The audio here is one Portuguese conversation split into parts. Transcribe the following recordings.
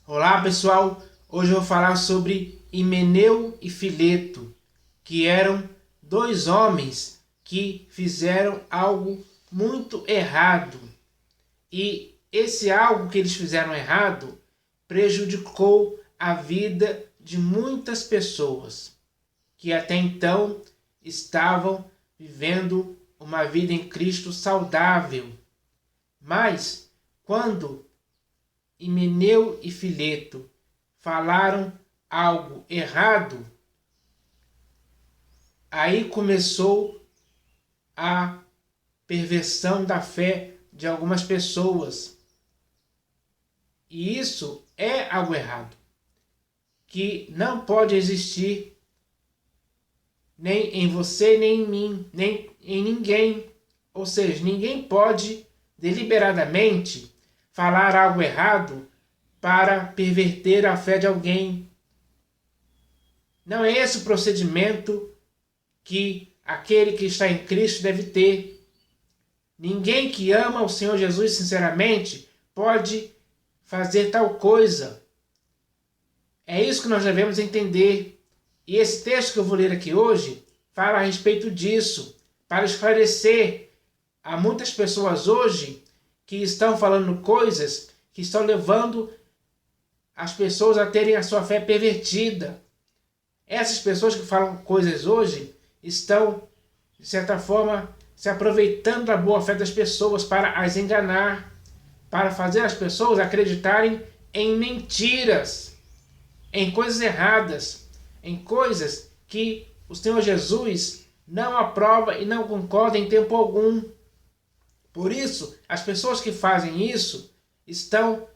Olá pessoal, hoje eu vou falar sobre Himeneu e Fileto, que eram dois homens que fizeram algo muito errado. E esse algo que eles fizeram errado prejudicou a vida de muitas pessoas que até então estavam vivendo uma vida em Cristo saudável. Mas quando Himeneu e Fileto falaram algo errado, aí começou a perversão da fé de algumas pessoas. E isso é algo errado, que não pode existir nem em você, nem em mim, nem em ninguém. Ou seja, ninguém pode deliberadamente falar algo errado para perverter a fé de alguém. Não é esse o procedimento que aquele que está em Cristo deve ter. Ninguém que ama o Senhor Jesus sinceramente pode fazer tal coisa. É isso que nós devemos entender. E esse texto que eu vou ler aqui hoje fala a respeito disso, para esclarecer a muitas pessoas hoje que estão falando coisas que estão levando as pessoas a terem a sua fé pervertida. Essas pessoas que falam coisas hoje estão, de certa forma, se aproveitando da boa fé das pessoas para as enganar, para fazer as pessoas acreditarem em mentiras, em coisas erradas, em coisas que o Senhor Jesus não aprova e não concorda em tempo algum. Por isso, as pessoas que fazem isso estão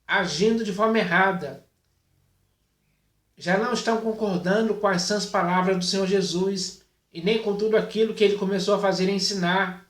agindo de forma errada. Já não estão concordando com as sãs palavras do Senhor Jesus e nem com tudo aquilo que ele começou a fazer e ensinar.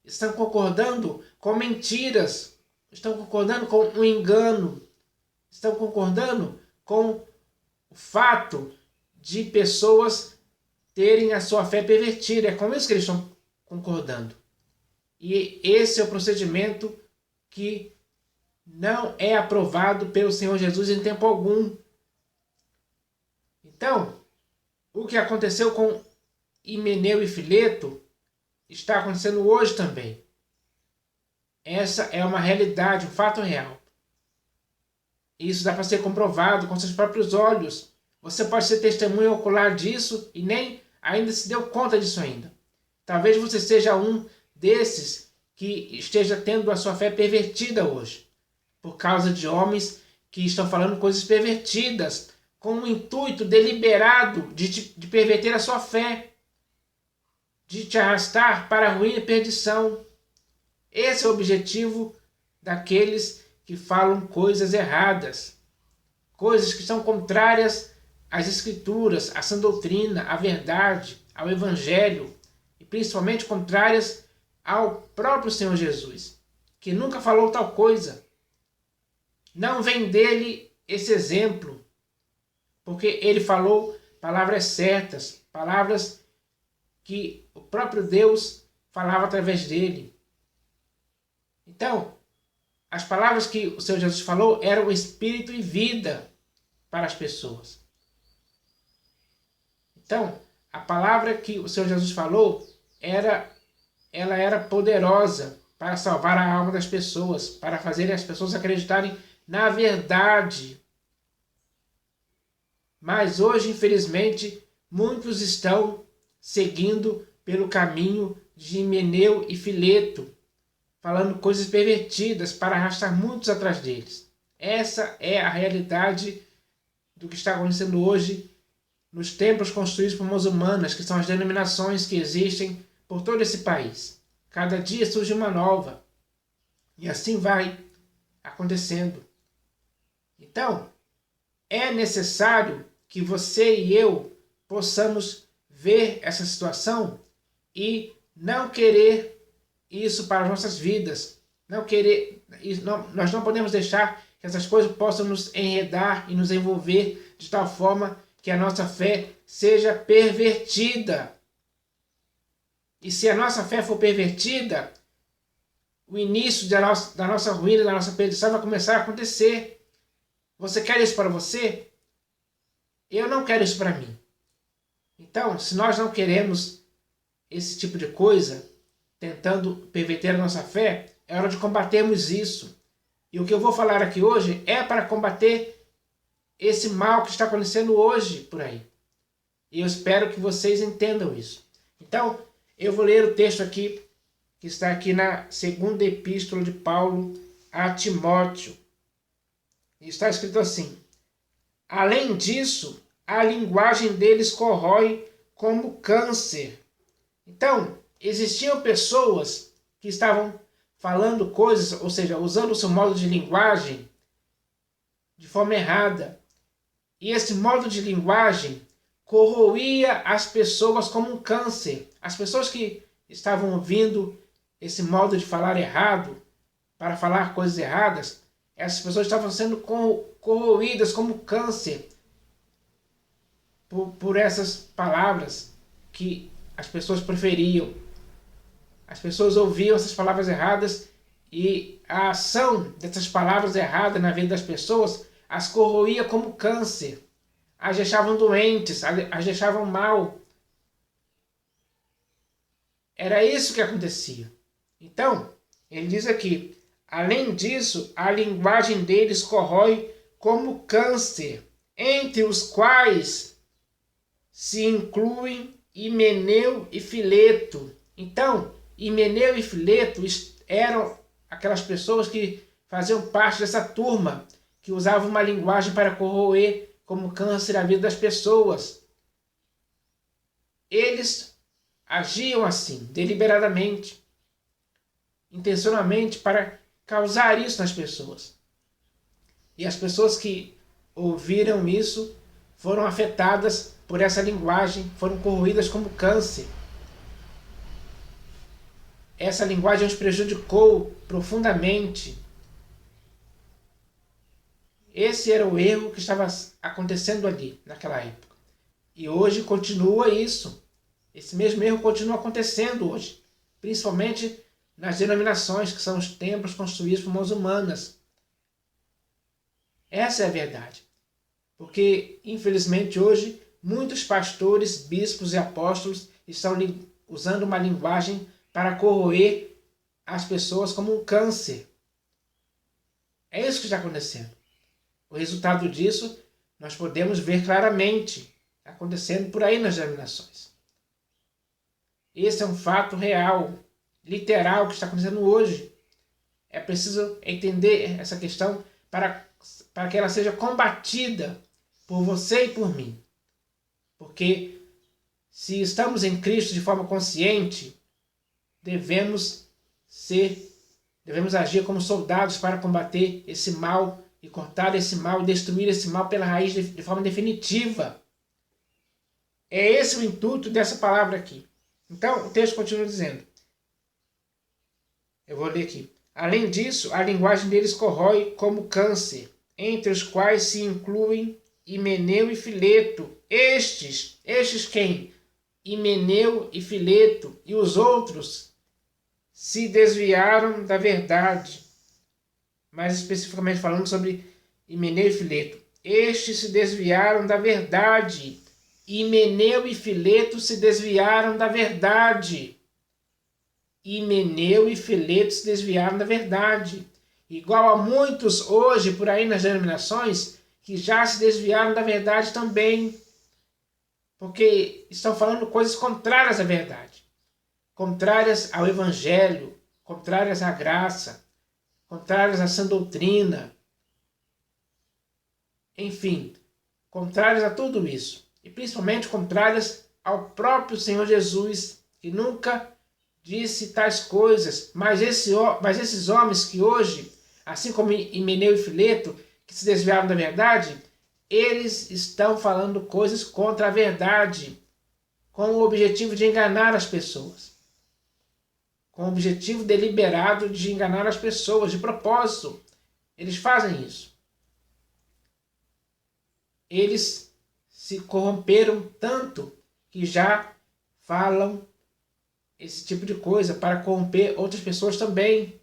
Estão concordando com mentiras, estão concordando com um engano, estão concordando com o fato de pessoas terem a sua fé pervertida. É com isso que eles estão concordando. E esse é o procedimento que não é aprovado pelo Senhor Jesus em tempo algum. Então, o que aconteceu com Himeneu e Fileto está acontecendo hoje também. Essa é uma realidade, um fato real. Isso dá para ser comprovado com seus próprios olhos. Você pode ser testemunha ocular disso e nem ainda se deu conta disso ainda. Talvez você seja um desses que esteja tendo a sua fé pervertida hoje, por causa de homens que estão falando coisas pervertidas, com o intuito deliberado de perverter a sua fé, de te arrastar para a ruína e perdição. Esse é o objetivo daqueles que falam coisas erradas, coisas que são contrárias às Escrituras, à sã doutrina, à verdade, ao Evangelho, e principalmente contrárias ao próprio Senhor Jesus, que nunca falou tal coisa. Não vem dele esse exemplo, porque ele falou palavras certas, palavras que o próprio Deus falava através dele. Então, as palavras que o Senhor Jesus falou eram espírito e vida para as pessoas. Então, a palavra que o Senhor Jesus falou ela era poderosa para salvar a alma das pessoas, para fazer as pessoas acreditarem na verdade. Mas hoje, infelizmente, muitos estão seguindo pelo caminho de Himeneu e Fileto, falando coisas pervertidas para arrastar muitos atrás deles. Essa é a realidade do que está acontecendo hoje nos templos construídos por muçulmanas, que são as denominações que existem por todo esse país. Cada dia surge uma nova. E assim vai acontecendo. Então, é necessário que você e eu possamos ver essa situação e não querer isso para as nossas vidas. Nós não podemos deixar que essas coisas possam nos enredar e nos envolver de tal forma que a nossa fé seja pervertida. E se a nossa fé for pervertida, o início da nossa ruína, da nossa perdição vai começar a acontecer. Você quer isso para você? Eu não quero isso para mim. Então, se nós não queremos esse tipo de coisa, tentando perverter a nossa fé, é hora de combatermos isso. E o que eu vou falar aqui hoje é para combater esse mal que está acontecendo hoje por aí. E eu espero que vocês entendam isso. Então, eu vou ler o texto aqui, que está aqui na segunda epístola de Paulo a Timóteo. E está escrito assim: além disso, a linguagem deles corrói como câncer. Então, existiam pessoas que estavam falando coisas, ou seja, usando o seu modo de linguagem de forma errada. E esse modo de linguagem corroía as pessoas como um câncer. As pessoas que estavam ouvindo esse modo de falar errado, para falar coisas erradas, essas pessoas estavam sendo corroídas como câncer por essas palavras que as pessoas preferiam. As pessoas ouviam essas palavras erradas e a ação dessas palavras erradas na vida das pessoas as corroía como câncer. As deixavam doentes, as deixavam mal. Era isso que acontecia. Então, ele diz aqui, além disso, a linguagem deles corrói como câncer, entre os quais se incluem Himeneu e Fileto. Então, Himeneu e Fileto eram aquelas pessoas que faziam parte dessa turma, que usavam uma linguagem para corroer como câncer a vida das pessoas. Eles agiam assim, deliberadamente, intencionalmente, para causar isso nas pessoas. E as pessoas que ouviram isso foram afetadas por essa linguagem, foram corroídas como câncer. Essa linguagem os prejudicou profundamente. Esse era o erro que estava acontecendo ali, naquela época. E hoje continua isso. Esse mesmo erro continua acontecendo hoje, principalmente nas denominações, que são os templos construídos por mãos humanas. Essa é a verdade. Porque, infelizmente, hoje, muitos pastores, bispos e apóstolos estão usando uma linguagem para corroer as pessoas como um câncer. É isso que está acontecendo. O resultado disso nós podemos ver claramente acontecendo por aí nas denominações. Esse é um fato real, literal, que está acontecendo hoje. É preciso entender essa questão para que ela seja combatida por você e por mim. Porque se estamos em Cristo de forma consciente, devemos agir como soldados para combater esse mal e cortar esse mal, destruir esse mal pela raiz de forma definitiva. É esse o intuito dessa palavra aqui. Então, o texto continua dizendo. Eu vou ler aqui. Além disso, a linguagem deles corrói como câncer, entre os quais se incluem Himeneu e Fileto. Estes quem? Himeneu e Fileto e os outros se desviaram da verdade. Mais especificamente falando sobre Himeneu e Fileto. Estes se desviaram da verdade. Himeneu e Fileto se desviaram da verdade. Himeneu e Fileto se desviaram da verdade. Igual a muitos hoje por aí nas denominações que já se desviaram da verdade também. Porque estão falando coisas contrárias à verdade. Contrárias ao Evangelho. Contrárias à graça. Contrárias à sã doutrina. Enfim, contrárias a tudo isso. E principalmente contrárias ao próprio Senhor Jesus, que nunca disse tais coisas. Mas esses homens que hoje, assim como Himeneu e Fileto, que se desviaram da verdade, eles estão falando coisas contra a verdade, com o objetivo de enganar as pessoas. Com o objetivo deliberado de enganar as pessoas, de propósito. Eles fazem isso. Eles se corromperam tanto que já falam esse tipo de coisa para corromper outras pessoas também.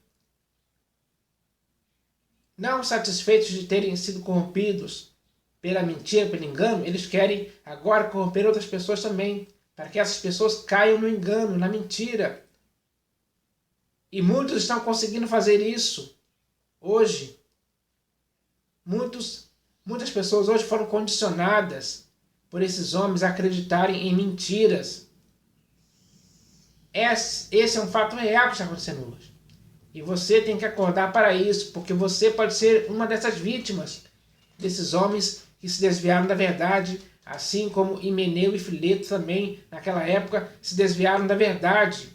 Não satisfeitos de terem sido corrompidos pela mentira, pelo engano, eles querem agora corromper outras pessoas também, para que essas pessoas caiam no engano, na mentira. E muitos estão conseguindo fazer isso hoje. Muitas pessoas hoje foram condicionadas por esses homens a acreditarem em mentiras. Esse é um fato real que está acontecendo hoje. E você tem que acordar para isso, porque você pode ser uma dessas vítimas, desses homens que se desviaram da verdade, assim como Himeneu e Fileto também, naquela época, se desviaram da verdade.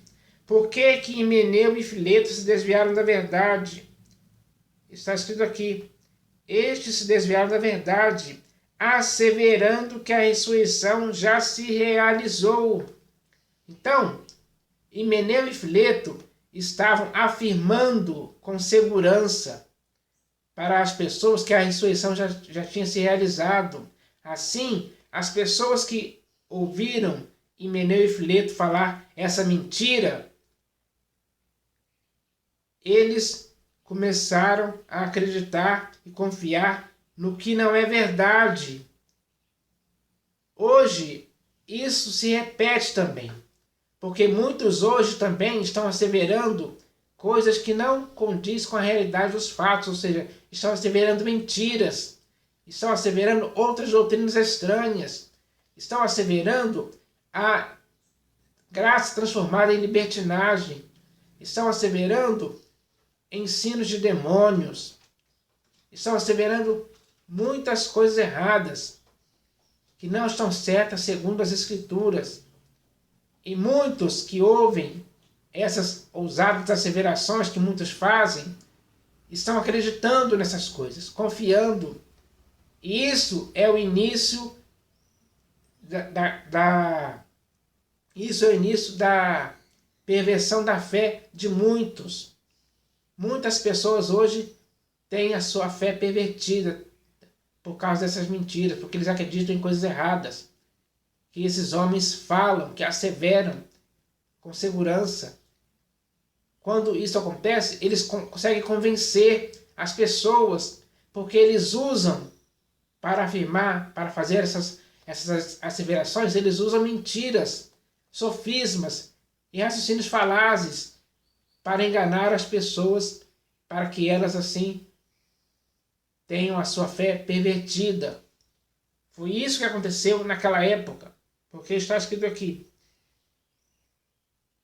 Por que que Himeneu e Fileto se desviaram da verdade? Está escrito aqui: estes se desviaram da verdade, asseverando que a ressurreição já se realizou. Então, Himeneu e Fileto estavam afirmando com segurança para as pessoas que a ressurreição já tinha se realizado. Assim, as pessoas que ouviram Himeneu e Fileto falar essa mentira, eles começaram a acreditar e confiar no que não é verdade. Hoje, isso se repete também, porque muitos hoje também estão asseverando coisas que não condiz com a realidade dos fatos, ou seja, estão asseverando mentiras, estão asseverando outras doutrinas estranhas, estão asseverando a graça transformada em libertinagem, estão asseverando ensinos de demônios, estão asseverando muitas coisas erradas que não estão certas segundo as Escrituras. E muitos que ouvem essas ousadas asseverações que muitos fazem, estão acreditando nessas coisas, confiando. E isso é o início isso é o início da perversão da fé de muitos. Muitas pessoas hoje têm a sua fé pervertida por causa dessas mentiras, porque eles acreditam em coisas erradas, que esses homens falam, que asseveram com segurança. Quando isso acontece, eles conseguem convencer as pessoas, porque eles usam para afirmar, para fazer essas asseverações, eles usam mentiras, sofismas e raciocínios falazes para enganar as pessoas, para que elas assim tenham a sua fé pervertida. Foi isso que aconteceu naquela época, porque está escrito aqui: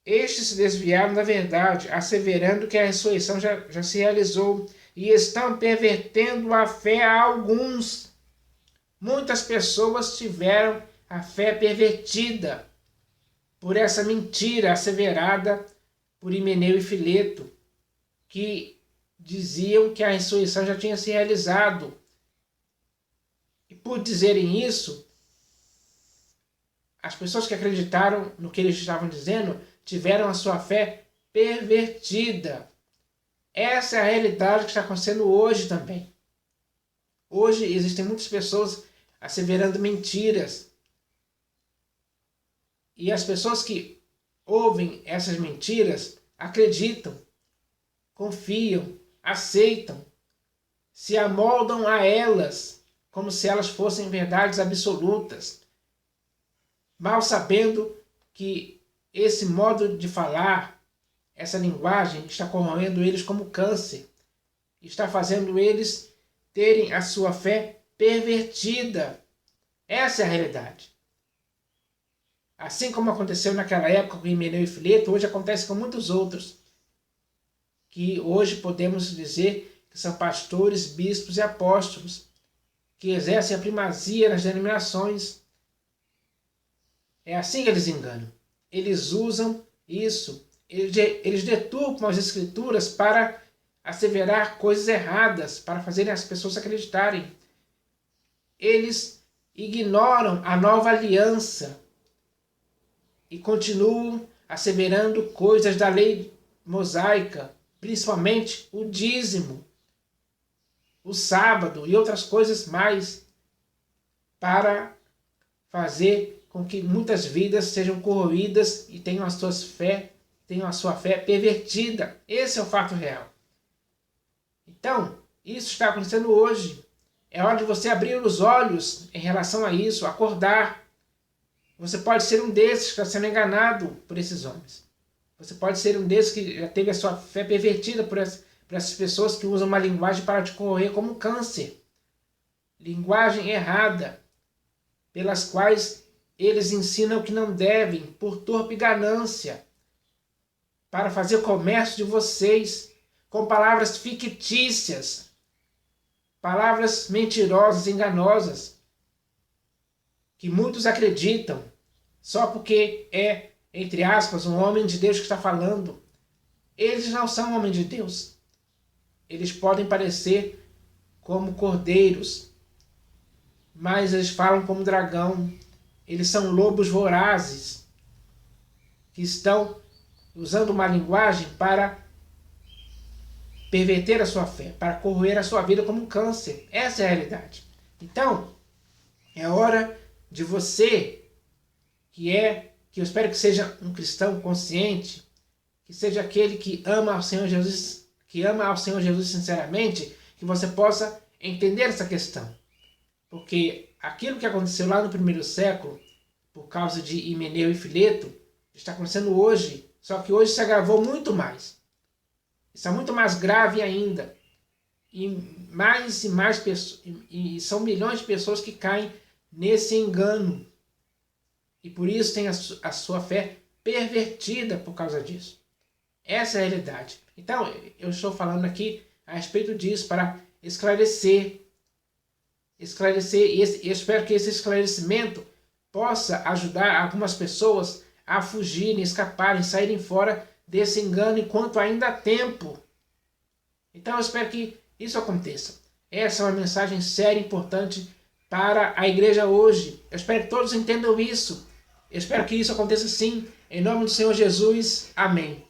estes se desviaram da verdade, asseverando que a ressurreição já se realizou, e estão pervertendo a fé a alguns. Muitas pessoas tiveram a fé pervertida por essa mentira asseverada por Himeneu e Fileto, que diziam que a ressurreição já tinha se realizado. E por dizerem isso, as pessoas que acreditaram no que eles estavam dizendo tiveram a sua fé pervertida. Essa é a realidade que está acontecendo hoje também. Hoje existem muitas pessoas asseverando mentiras. E as pessoas que ouvem essas mentiras acreditam, confiam, aceitam, se amoldam a elas como se elas fossem verdades absolutas, mal sabendo que esse modo de falar, essa linguagem, está corroendo eles como câncer, está fazendo eles terem a sua fé pervertida. Essa é a realidade. Assim como aconteceu naquela época com Himeneu e Fileto, hoje acontece com muitos outros, que hoje podemos dizer que são pastores, bispos e apóstolos, que exercem a primazia nas denominações. É assim que eles enganam. Eles usam isso, eles deturpam as Escrituras para asseverar coisas erradas, para fazerem as pessoas acreditarem. Eles ignoram a nova aliança e continuam asseverando coisas da lei mosaica, principalmente o dízimo, o sábado e outras coisas mais, para fazer com que muitas vidas sejam corroídas e tenham a sua fé pervertida. Esse é o fato real. Então, Isso está acontecendo hoje. É hora de você abrir os olhos em relação a isso, acordar. Você pode ser um desses que está sendo enganado por esses homens. Você pode ser um desses que já teve a sua fé pervertida por essas pessoas que usam uma linguagem para te corroer como um câncer. Linguagem errada, pelas quais eles ensinam o que não devem, por torpe ganância, para fazer comércio de vocês, com palavras fictícias, palavras mentirosas, enganosas, que muitos acreditam, só porque é, entre aspas, um homem de Deus que está falando. Eles não são homens de Deus. Eles podem parecer como cordeiros, mas eles falam como dragão. Eles são lobos vorazes, que estão usando uma linguagem para perverter a sua fé, para corroer a sua vida como um câncer. Essa é a realidade. Então, é hora de você, que eu espero que seja um cristão consciente, que seja aquele que ama ao Senhor Jesus, que ama ao Senhor Jesus sinceramente, que você possa entender essa questão. Porque aquilo que aconteceu lá no primeiro século, por causa de Himeneu e Fileto, está acontecendo hoje, só que hoje se agravou muito mais. Está muito mais grave ainda. E mais pessoas, e são milhões de pessoas que caem nesse engano. E por isso tem a sua fé pervertida por causa disso. Essa é a realidade. Então, eu estou falando aqui a respeito disso para esclarecer. E eu espero que esse esclarecimento possa ajudar algumas pessoas a fugirem, escaparem, saírem fora desse engano enquanto ainda há tempo. Então eu espero que isso aconteça. Essa é uma mensagem séria e importante para a igreja hoje. Eu espero que todos entendam isso. Eu espero que isso aconteça sim. Em nome do Senhor Jesus. Amém.